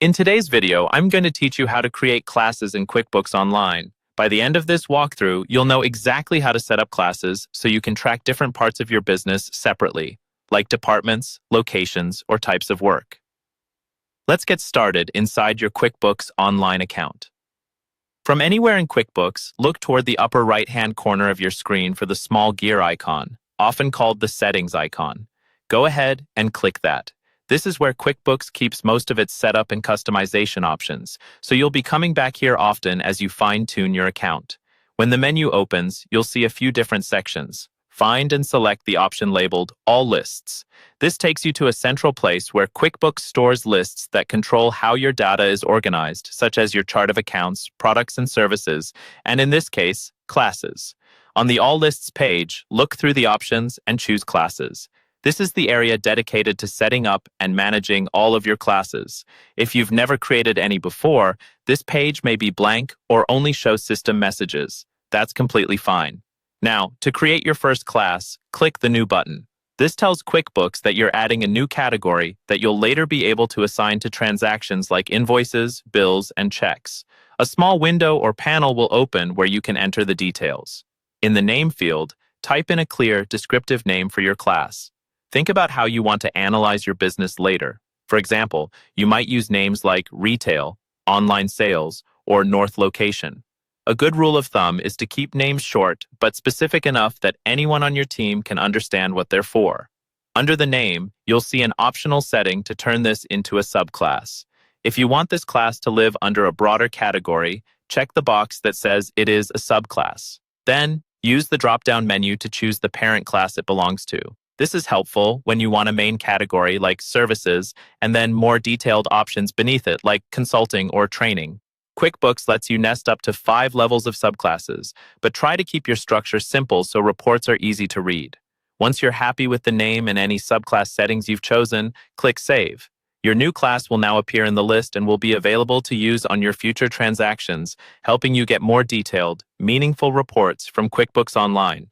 In today's video, I'm going to teach you how to create classes in QuickBooks Online. By the end of this walkthrough, you'll know exactly how to set up classes so you can track different parts of your business separately, like departments, locations, or types of work. Let's get started inside your QuickBooks Online account. From anywhere in QuickBooks, look toward the upper right-hand corner of your screen for the small gear icon, often called the Settings icon. Go ahead and click that. This is where QuickBooks keeps most of its setup and customization options, so you'll be coming back here often as you fine-tune your account. When the menu opens, you'll see a few different sections. Find and select the option labeled All Lists. This takes you to a central place where QuickBooks stores lists that control how your data is organized, such as your chart of accounts, products and services, and in this case, classes. On the All Lists page, look through the options and choose Classes. This is the area dedicated to setting up and managing all of your classes. If you've never created any before, this page may be blank or only show system messages. That's completely fine. Now, to create your first class, click the New button. This tells QuickBooks that you're adding a new category that you'll later be able to assign to transactions like invoices, bills, and checks. A small window or panel will open where you can enter the details. In the Name field, type in a clear, descriptive name for your class. Think about how you want to analyze your business later. For example, you might use names like Retail, Online Sales, or North Location. A good rule of thumb is to keep names short but specific enough that anyone on your team can understand what they're for. Under the name, you'll see an optional setting to turn this into a subclass. If you want this class to live under a broader category, check the box that says it is a subclass. Then, use the drop-down menu to choose the parent class it belongs to. This is helpful when you want a main category like services and then more detailed options beneath it like consulting or training. QuickBooks lets you nest up to 5 levels of subclasses, but try to keep your structure simple so reports are easy to read. Once you're happy with the name and any subclass settings you've chosen, click Save. Your new class will now appear in the list and will be available to use on your future transactions, helping you get more detailed, meaningful reports from QuickBooks Online.